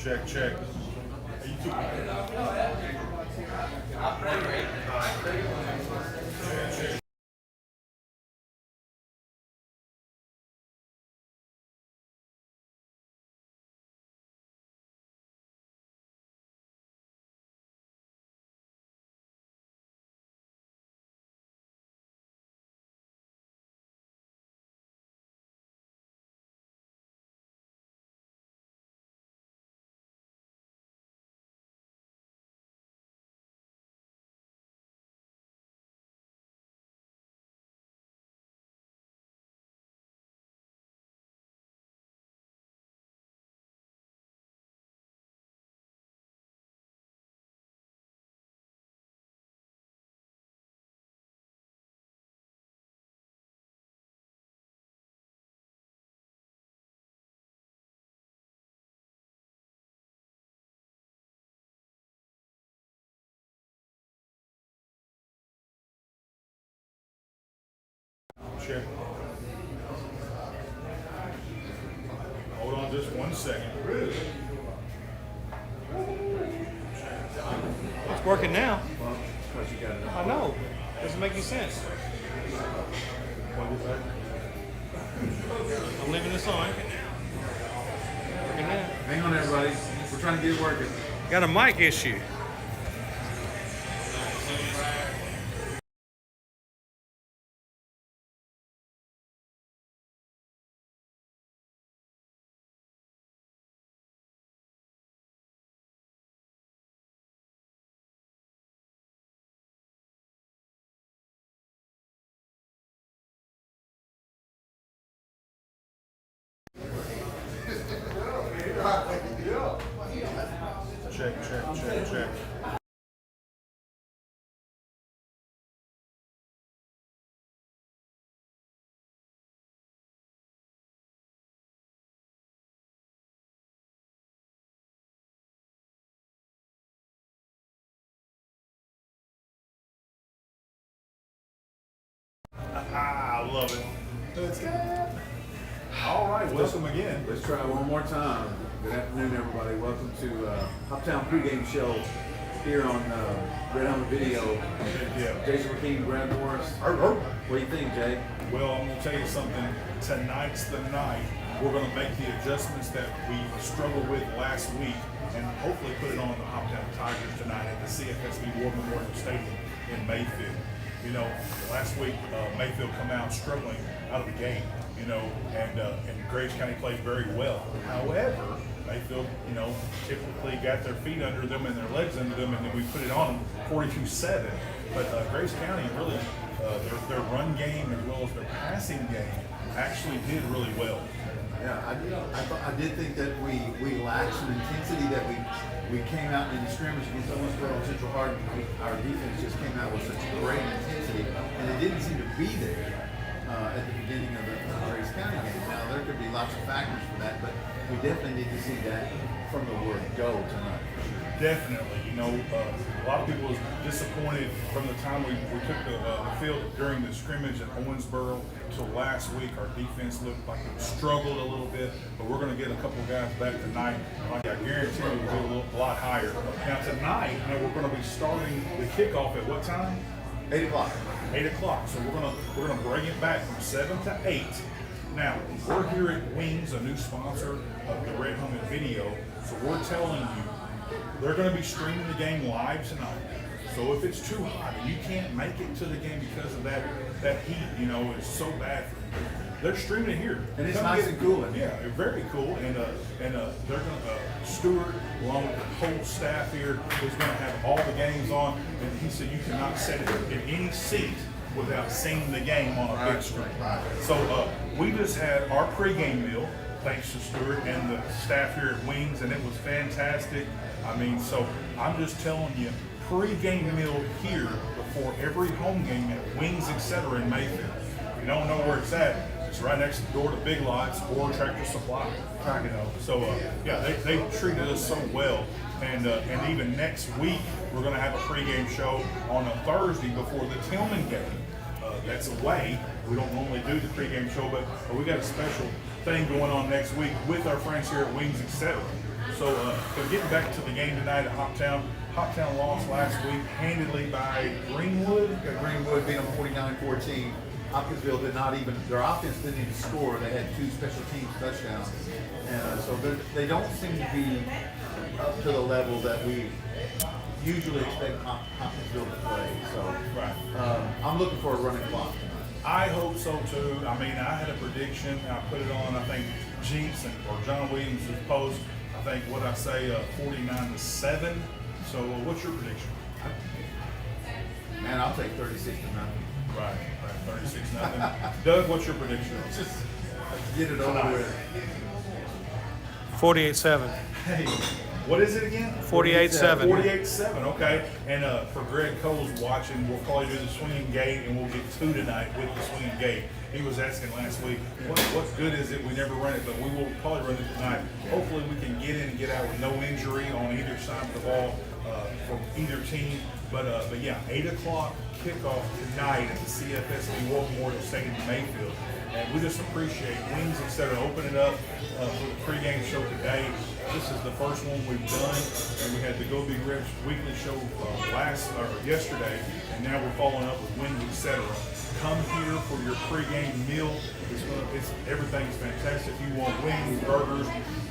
Check, check. Hey, you too. Check. Hold on just 1 second. It's working now. Well, because you got enough. I know. Doesn't make any sense. I'm leaving this on. Working now. Hang on, everybody. We're trying to get it working. Got a mic issue. Check. I love it. Let's go. All right, welcome again. Let's try one more time. Good afternoon, everybody. Welcome to Hoptown Pregame Show here on Red Helmet Video. Yeah. Jason McKean, Brad Morris. What do you think, Jay? Well, I'm going to tell you something. Tonight's the night. We're going to make the adjustments that we struggled with last week and hopefully put it on the Hoptown Tigers tonight at the CFSB War Memorial Stadium in Mayfield. You know, last week Mayfield come out struggling out of the game, you know, and Graves County played very well. However, Mayfield, you know, typically got their feet under them and their legs under them, and then we put it on them 42-7. But Graves County really, their run game as well as their passing game actually did really well. Yeah, I did think that we lacked some intensity, that we came out in the scrimmage against Owensboro and Central Hardin. Our defense just came out with such great intensity, and it didn't seem to be there at the beginning of the Graves County game. Now, there could be lots of factors for that, but we definitely need to see that from the word go tonight. Definitely, you know, a lot of people was disappointed from the time we took the field during the scrimmage at Owensboro till last week. Our defense looked like it struggled a little bit, but we're going to get a couple guys back tonight. Like I guarantee we'll be a lot higher. Now tonight, you know, we're going to be starting the kickoff at what time? 8 o'clock. 8 o'clock. So we're gonna bring it back from 7 to 8. Now we're here at Wings, a new sponsor of the Red Helmet Video. So we're telling you, they're going to be streaming the game live tonight. So if it's too hot and you can't make it to the game because of that heat, you know, it's so bad for you. They're streaming it here. And it's nice and cool in here. Yeah, very cool. And they're going to, Stewart, along with the whole staff here, is going to have all the games on. And he said you cannot set it in any seat without seeing the game on a big screen. So we just had our pregame meal, thanks to Stewart and the staff here at Wings, and it was fantastic. I mean, so I'm just telling you, pregame meal here before every home game at Wings, etc. in Mayfield. If you don't know where it's at, it's right next door to Big Lots or Tractor Supply. You know, so yeah, they treated us so well, and even next week we're going to have a pregame show on a Thursday before the Tillman game. That's away. We don't normally do the pregame show, but we got a special thing going on next week with our friends here at Wings, etc. But getting back to the game tonight at Hoptown, Hoptown lost last week handedly by Greenwood. Yeah, Greenwood beat them 49-14. Hopkinsville did not even, their offense didn't even score. They had 2 special teams touchdowns. And so they don't seem to be up to the level that we usually expect Hopkinsville to play. So I'm looking for a running clock tonight. I hope so too. I mean, I had a prediction. I put it on, I think, Jinx or John Williams' post. I think, what I say, 49-7. So what's your prediction? Man, I'll take 36 to nothing. Right, 36-0. Doug, what's your prediction? Just get it over with. 48-7. Hey, what is it again? 48-7. 48-7, okay. And for Greg Cole's watching, we'll probably do the swinging gate, and we'll get 2 tonight with the swinging gate. He was asking last week, what's good is it? We never run it, but we will probably run it tonight. Hopefully we can get in and get out with no injury on either side of the ball from either team. But yeah, 8 o'clock kickoff tonight at the CFSB War Memorial Stadium in Mayfield. And we just appreciate Wings, etc. Open it up for the pregame show today. This is the first one we've done, and we had the Go Big Reds weekly show yesterday, and now we're following up with Wings, etc. Come here for your pregame meal. Everything's fantastic. You want wings, burgers.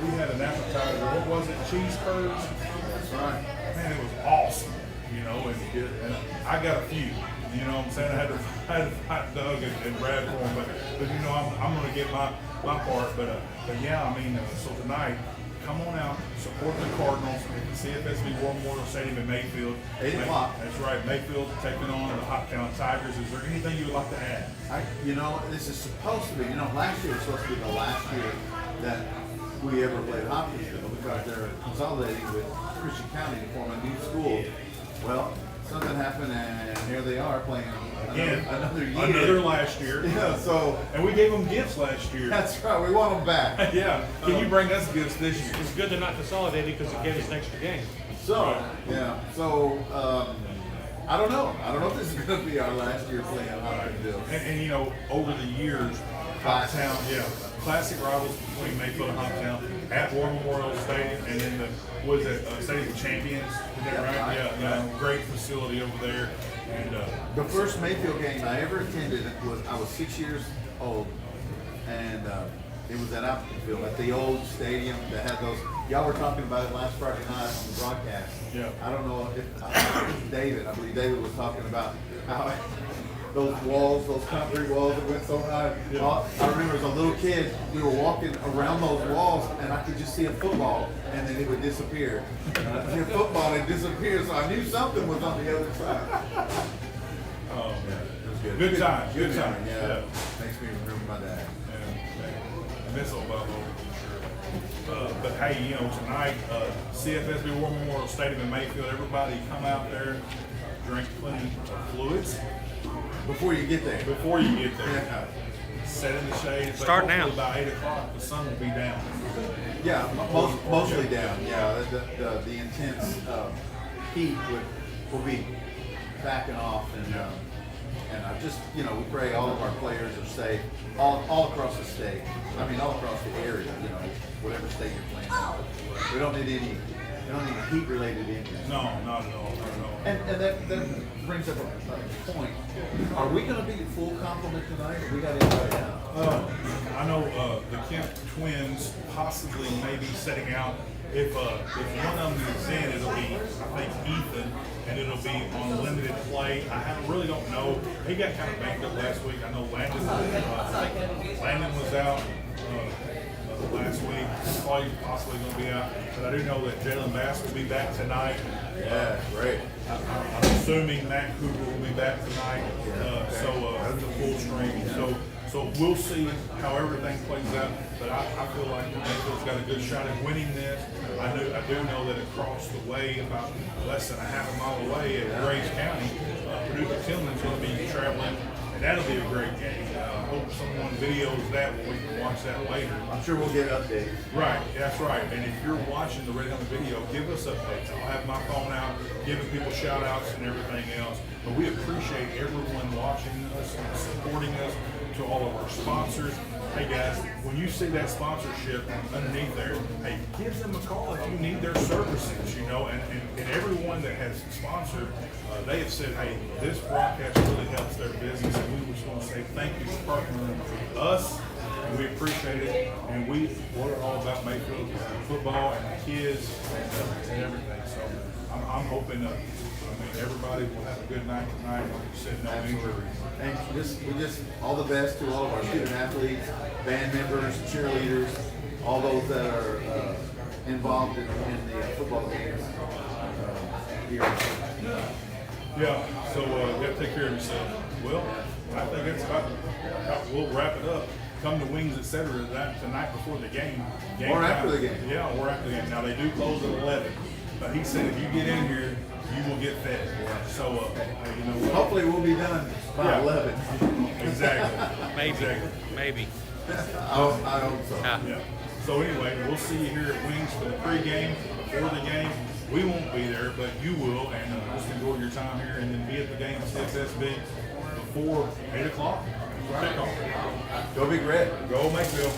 We had an appetizer. What was it? Cheese curds. That's right. Man, it was awesome. You know, and I got a few. You know what I'm saying? I had to fight Doug and Brad for them, but you know, I'm going to get my part. But yeah, I mean, so tonight, come on out, support the Cardinals at the CFSB War Memorial Stadium in Mayfield. 8 o'clock. That's right, Mayfield taking on the Hoptown Tigers. Is there anything you would like to add? You know, this is supposed to be, last year was supposed to be the last year that we ever played Hopkinsville because they're consolidating with Christian County to form a new school. Well, something happened, and here they are playing another year. Another last year. Yeah, so. And we gave them gifts last year. That's right, we want them back. Yeah. Can you bring us gifts this year? It's good they're not consolidated because it gave us an extra game. So, yeah, so, I don't know. I don't know if this is going to be our last year playing Hopkinsville. And you know, over the years, Hoptown, classic rivals between Mayfield and Hoptown at War Memorial Stadium, and then Stadium of Champions. Is that right? Yeah, great facility over there. And the first Mayfield game I ever attended I was 6 years old, and it was at Hopkinsville at the old stadium that had those. Y'all were talking about it last Friday night on the broadcast. Yeah. I don't know if David. I believe David was talking about how. Those walls, those concrete walls that went so high. Yeah. I remember as a little kid, we were walking around those walls, and I could just see a football, and then it would disappear. And I'd see a football, and it disappeared, so I knew something was on the other side. Oh, man. It was good. Good time. Good time. Yeah. Makes me remember my dad. I miss old Bubba for sure. But hey, tonight, CFSB War Memorial Stadium in Mayfield, everybody come out there, drink plenty of fluids. Before you get there. Before you get there. Yeah. Set in the shade. Start now. By 8 o'clock, the sun will be down. Yeah, mostly down. Yeah, the intense heat will be backing off, and I just we pray all of our players are safe all across the state. I mean, all across the area. Whatever state you're playing in. We don't need any heat-related injuries. No, not at all. And that brings up a point. Are we going to be at full complement tonight, or we got anybody out? I know the Kemp twins possibly maybe setting out. If one of them is in, it'll be, I think, Ethan, and it'll be on limited play. I really don't know. He got kind of banged up last week. I know Landon was out last week. He's probably possibly going to be out. But I do know that Jalen Bass will be back tonight. Yeah, great. I'm assuming Matt Cooper will be back tonight. The full string. So we'll see how everything plays out. But I feel like Mayfield's got a good shot at winning this. I do know that across the way, about less than a half a mile away at Graves County, Purdue Tillman's going to be traveling, and that'll be a great game. I hope someone videos that where we can watch that later. I'm sure we'll get updates. Right, that's right. And if you're watching the Red Helmet video, give us updates. I'll have my phone out, giving people shout outs and everything else. But we appreciate everyone watching us and supporting us. to all of our sponsors. Hey guys, when you see that sponsorship underneath there, hey, give them a call if you need their services, you know, and everyone that has sponsored, they have said, hey, this broadcast really helps their business, and we just want to say thank you for partnering with us, and we appreciate it, and we're all about Mayfield football and the kids and everything, so I'm hoping everybody will have a good night tonight. Like you said, no injuries. And we just all the best to all of our student athletes, band members, cheerleaders, all those that are involved in the football games here. Yeah, so you got to take care of yourself. Well, I think that's about we'll wrap it up. Come to Wings, etc. Tonight before the game. Or after the game. Yeah, or after the game. Now they do close at 11, but he said if you get in here, you will get fed. So you know what? Hopefully we'll be done by 11. Exactly. Maybe. Exactly. Maybe. I hope so. Yeah. So anyway, we'll see you here at Wings for the pregame, before the game. We won't be there, but you will, and just enjoy your time here, and then be at the game at CSSB before 8 o'clock. Kickoff. Go Big Red. Go Mayfield.